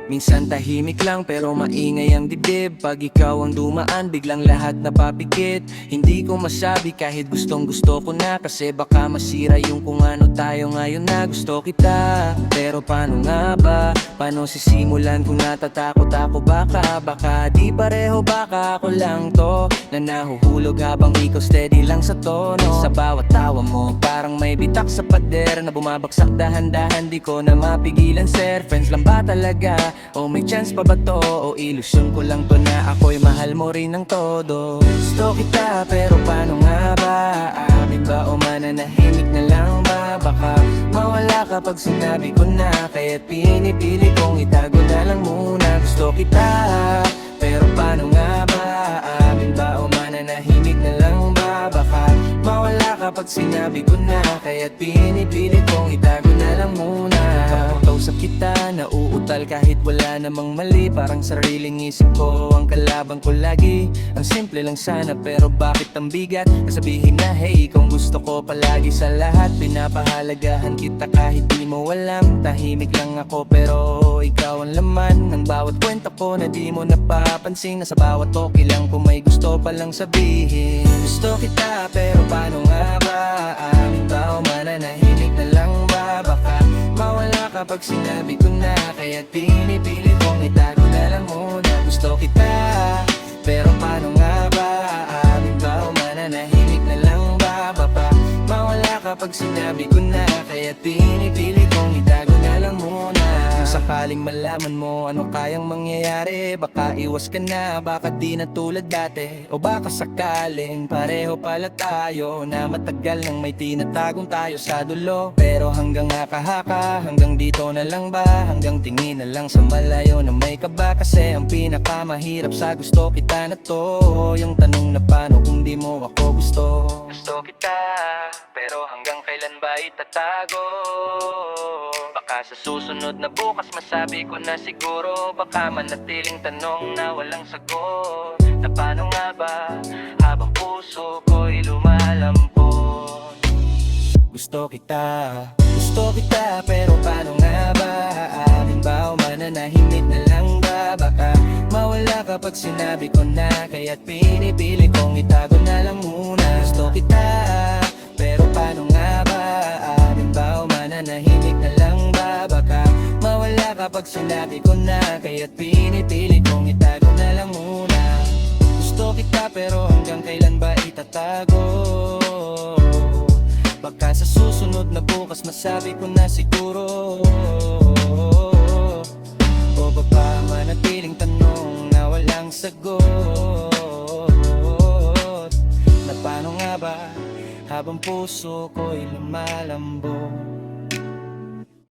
Minsan tahimik lang pero maingay ang dibdib. Pag ikaw ang dumaan, biglang lahat napapikit. Hindi ko masabi kahit gustong gusto ko na, kasi baka masira yung kung ano tayo ngayon na. Gusto kita, pero paano nga ba? Paano sisimulan kung natatakot ako? Baka di pareho, baka ako lang to na nahuhulog habang ikaw steady lang sa tono. Sa bawat tawa mo, parang may bitak sa pader na bumabagsak dahan-dahan, di ko na mapigilan sir. Friends lang ba talaga? O may chance pa ba to? O ilusyon ko lang to na ako'y mahal mo rin ng todo? Gusto kita pero paano nga ba? Aamin ba o mananahimik na lang ba? Baka mawala kapag sinabi ko na, kaya't pinipili kong itago na lang muna. Gusto kita pero paano nga ba? Aamin ba o mananahimik na lang ba? Baka mawala kapag sinabi ko na, kaya't pinipili kong itago na lang muna. Kausap kita, nauutal kahit wala namang mali. Parang sariling isip ko ang kalaban ko lagi. Ang simple lang sana pero bakit ang bigat? Nasabihin na hey, kung gusto ko palagi sa lahat. Pinapahalagahan kita kahit di mo alam. Tahimik lang ako pero ikaw ang laman ng bawat kwento ko na di mo napapansin. Na sa bawat okay lang kung may gusto palang sabihin. Gusto kita pero paano nga ba? Amin ba o mananahimik na lang ba? Baka mawala kapag sinabi ko na, kaya't pinipili kong itago na lang muna. Gusto kita, pero paano nga ba? Aamin ba o mananahimik na lang ba? Baka mawala kapag sinabi ko na, kaya't pinipili kong itago na lang muna. Kung sakaling malaman mo ano kayang mangyayari, baka iwas ka na, baka di na tulad dati. O baka sakaling pareho pala tayo, na matagal nang may tinatagong tayo sa dulo. Pero hanggang haka-haka, hanggang dito na lang ba? Hanggang tingin na lang sa malayo na may kaba. Kasi ang pinakamahirap sa gusto kita na to, yung tanong na paano kung di mo ako gusto. Gusto kita, pero hanggang kailan ba itatago? Baka sa susunod na bukas masabi ko na siguro. Baka manatiling tanong na walang sagot, na paano nga ba habang puso ko'y lumalampot. Gusto kita pero paano nga ba? Aamin ba o mananahimik na lang ba? Baka mawala kapag sinabi ko na, kaya't pinipili kong itago na lang muna. Gusto kita pero paano nga ba? Aamin ba o mananahimik na lang ba? Baka mawala kapag sinabi ko na, kaya't pinipili kong itago na lang muna. Gusto kita pero hanggang kailan ba itatago? Baka sa susunod na bukas masabi ko na siguro. O baka manatiling tanong na walang sagot, na paano nga ba habang puso ko'y lumalambot.